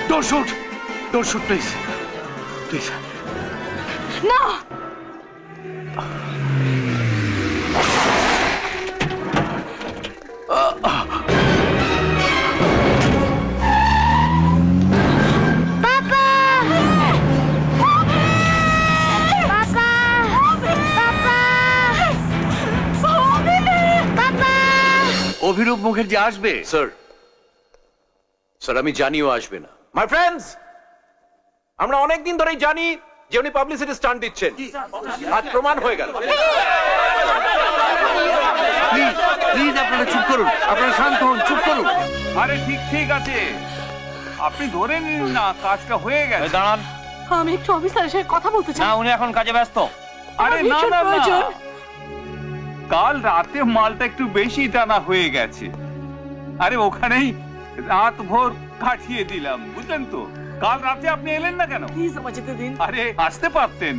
Don't shoot! Don't shoot, please. Please. না অভিরূপ মুখার্জি আসবে sir sir আমি জানিও আসবে না। মাই ফ্রেন্ডস, আমরা অনেকদিন ধরেই জানি যে উনি পাবলিসিটি স্টান্ট দিচ্ছেন, আজ প্রমাণ হয়ে গেল। প্লিজ প্লিজ আপনারা চুপ করুন, আপনারা শান্ত হন, চুপ করুন। আরে ঠিক আছে, আপনি ধরে নিন না, কাজটা হয়ে গেছে। দাঁড়ান, আমি একটু অফিসারের সাথে কথা বলতে না চাই। উনি এখন কাজে ব্যস্ত। আরে না ভীষণ না প্রয়োজন। না, কাল রাতে মালটা একটু বেশি টানা হয়ে গেছে। আরে ওখানেই রাত ভোর কাটিয়ে দিলাম, বুঝলেন তো। কাল রাতে আপনি এলেন না কেন? প্লিজ আমার যেতে দিন। আরে আসতে পারতেন,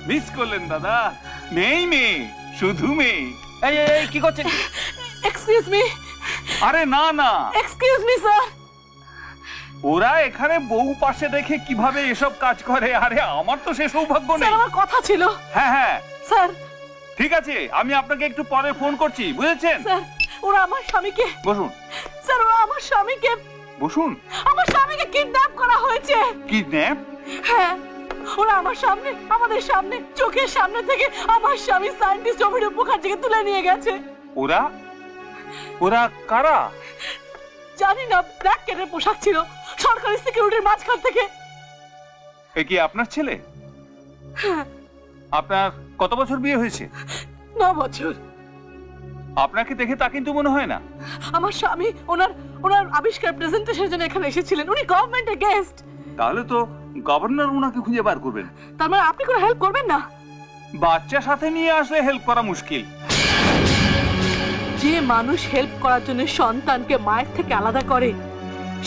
মিস করলেন দাদা। মেয়ে, শুধু মেয়ে। এই এই এই, কি করছেন? এক্সকিউজ মি, আরে না না, এক্সকিউজ মি স্যার। ওরা এখানে বউ পাশে রেখে কিভাবে এসব কাজ করে? আরে আমার তো সে সৌভাগ্য নেই। স্যার আমার কথা ছিল। হ্যাঁ স্যার ঠিক আছে, আমি আপনাকে একটু পরে ফোন করছি, বুঝেছেন? স্যার ওরা আমার স্বামীকে, বসুন স্যার ওরা আমার স্বামীকে, বসুন। আমার স্বামীকে কিডন্যাপ করা হয়েছে। কিডন্যাপ? হ্যাঁ, ওরা আমার সামনে, আমাদের সামনে, চোখের সামনে থেকে আমার স্বামী সায়েন্টিস্ট অভিরূপ মুখার্জিকে তুলে নিয়ে গেছে। ওরা কারা? জানি না, ব্ল্যাক ক্যাটের পোশাক ছিল, সরকারি সিকিউরিটির মাঝখান থেকে। এ কি আপনার ছেলে? হ্যাঁ, আপনার কত বছর বিয়ে হয়েছে? 9 বছর। আপনাকে দেখে তা কিন্তু মনে হয় না। আমার স্বামী ওনার আবিষ্কার প্রেজেন্টেশনের জন্য এখানে এসেছিলেন। উনি গভর্নমেন্টের গেস্ট। তাহলে তো গভর্নর উনাকে খুঁজে বার করবেন। তার মানে আপনি কোনো হেল্প করবেন না? বাচ্চা সাথে নিয়ে আসলে হেল্প করা মুশকিল। যে মানুষ হেল্প করার জন্য সন্তানকে মায়ের থেকে আলাদা করে,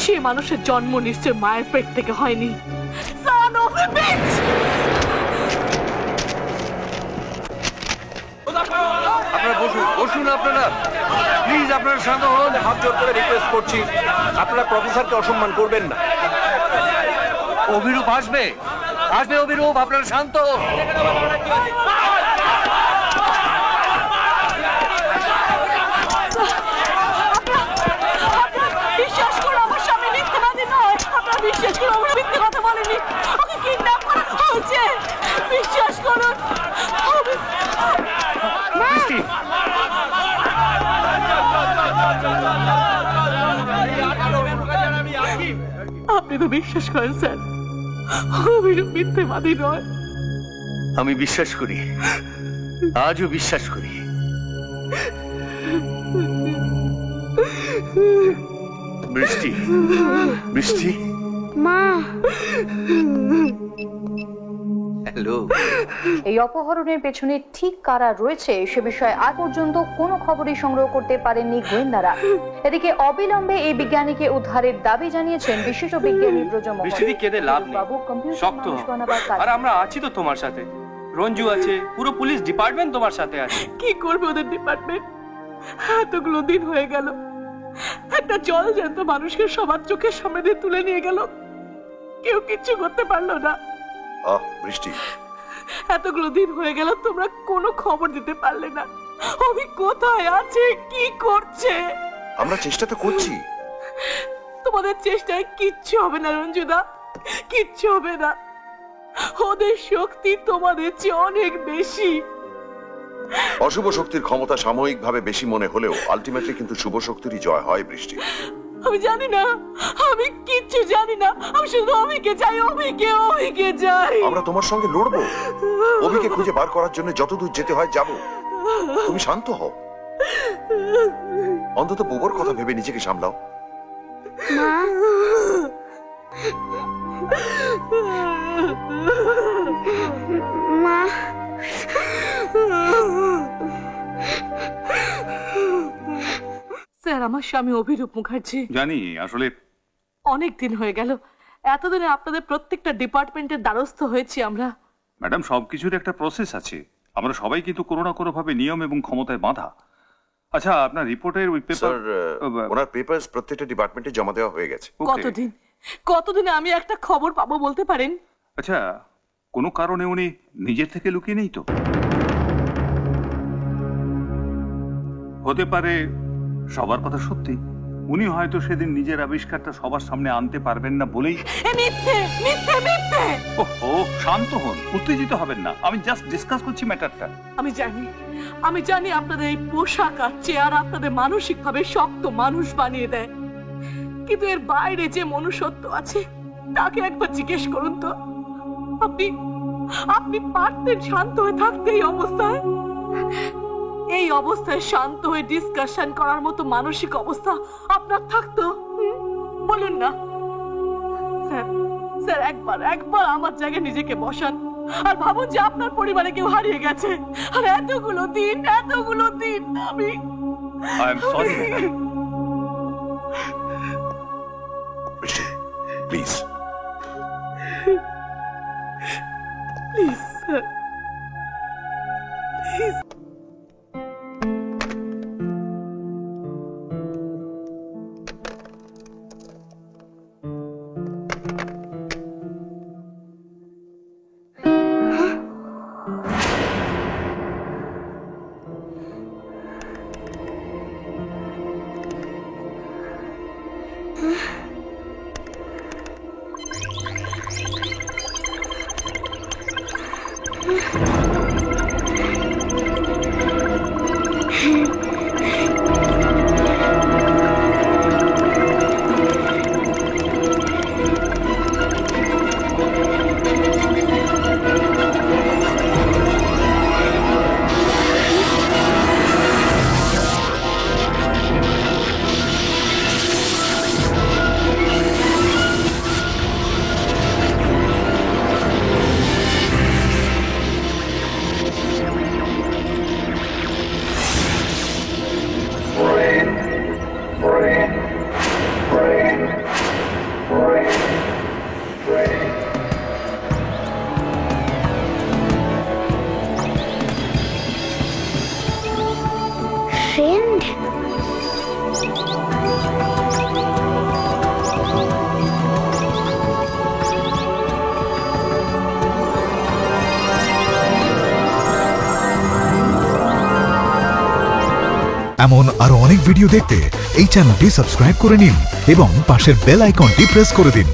সে মানুষের জন্ম নিশ্চয় মায়ের পেট থেকে হয়নি। Son of a bitch! আপনারা বসুন আপনারা, প্লিজ আপনারা শান্ত হন। হাত জোর করে রিকোয়েস্ট করছি, আপনারা প্রফেসরকে অসম্মান করবেন না। অভিরূপ আসবে অভিরূপ, আপনারা শান্ত হন। বিশ্বাস করো আমার স্বামী মিথ্যাবাদী নয়। আপনারা বিশ্বাস করো, আমরা মিথ্যে কথা বলিনি। ওকে কিডন্যাপ করা হয়েছে, বিশ্বাস করুন। বৃষ্টি, আপনি তো বিশ্বাস করেন স্যার, অভিরূপ মিথ্যেবাদী নয়? আমি বিশ্বাস করি, আজও বিশ্বাস করি। বৃষ্টি, বৃষ্টি, মা, হ্যালো। এই অপহরণের পেছনে ঠিক কারা রয়েছে সে বিষয়ে আজ পর্যন্ত কোনো খবরই সংগ্রহ করতে পারেননি গোয়েন্দারা। এদিকে অবিলম্বে এই বিজ্ঞানীকে উদ্ধারের দাবি জানিয়েছেন বিশিষ্ট বিজ্ঞানী ব্রজমোহন। বৃষ্টিদি কেঁদে লাভ নেই, বাবু কম্পিউটার শক্ত মানুষ হও। বানাবার কাজ। আর আমরা আছি তো তোমার সাথে, রঞ্জু আছে, পুরো পুলিশ ডিপার্টমেন্ট তোমার সাথে আছে। কি করবে ওদের ডিপার্টমেন্ট? এতগুলো দিন হয়ে গেল, একটা জল জ্যান্ত মানুষকে সবার চোখের সামনে দিয়ে তুলে নিয়ে গেল, কেউ কিচ্ছু করতে পারলো না। বৃষ্টি, এতগুলো দিন হয়ে গেল, তোমরা কোনো খবর দিতে পারলে না। অভি কোথায় আছে, কি করছে? আমরা চেষ্টা তো করছি। তোমাদের চেষ্টায় কিচ্ছু হবে না রঞ্জুদা, কিচ্ছু হবে না। ওদের শক্তি তোমাদের চেয়ে অনেক বেশি। অশুভ শক্তির ক্ষমতা সাময়িকভাবে বেশি মনে হলেও আলটিমেটলি কিন্তু শুভ শক্তিরই জয় হয়। বৃষ্টি, আমি জানি না, আমি কিচ্ছু জানি না। আমি শুধু অভিকে চাই, অভিকে চাই। আমরা তোমার সঙ্গে লড়বো, অভিকে খুঁজে বার করার জন্য যতদূর যেতে হয় যাব। তুমি শান্ত হও, অন্তত বুবর কথা ভেবে নিজেকে সামলাও। মা, স্যার আমার স্বামী অভিরূপ মুখার্জি। জানি, আসলে অনেক দিন হয়ে গেল, এতদিনে আপনাদের প্রত্যেকটা ডিপার্টমেন্টের দ্বারস্থ হয়েছি আমরা। ম্যাডাম, সবকিছুর একটা প্রসেস আছে। আমরা সবাই কিন্তু কোনো না কোনো ভাবে নিয়ম এবং ক্ষমতায় বাঁধা। আচ্ছা, আপনার রিপোর্টের ওই পেপার, স্যার, ওনার পেপারস প্রত্যেকটা ডিপার্টমেন্টে জমা দেওয়া হয়ে গেছে। কতদিন? কতদিনে আমি একটা খবর পাবো বলতে পারেন? আচ্ছা, কোনো কারণে উনি নিজের থেকে লুকিয়ে নেই তো? হতে পারে সবার কথা সত্যি, উনি হয়তো সেদিন নিজের আবিষ্কারটা সবার সামনে আনতে পারবেন না বলেই। মিথ্যে মিথ্যে মিথ্যে! ওহো, শান্ত হন, উত্তেজিত হবেন না, আমি জাস্ট ডিসকাস করছি ম্যাটারটা। আমি জানি আপনাদের এই পোশাক আর চেয়ার আপনাদের মানসিক ভাবে শক্ত মানুষ বানিয়ে দেয়, কিন্তু এর বাইরে যে মনুষ্যত্ব আছে তাকে একবার জিজ্ঞেস করুন তো। আপনি পারতেন শান্ত হয়ে থাকতে এই অবস্থায় শান্ত হয়ে ডিসকাশন করার মতো মানসিক অবস্থা আপনার থাকতো? বলুন না স্যার, একবার আমার জায়গায় নিজেকে বসান আর ভাবুন যে আপনার পরিবারে কেউ হারিয়ে গেছে, আর এতগুলো দিন আমি আই এম সরি। বৃষ্টি, প্লিজ। Please sir, please. এমন আরো অনেক ভিডিও দেখতে এই চ্যানেলটি সাবস্ক্রাইব করে নিন এবং পাশের বেল আইকনটি প্রেস করে দিন।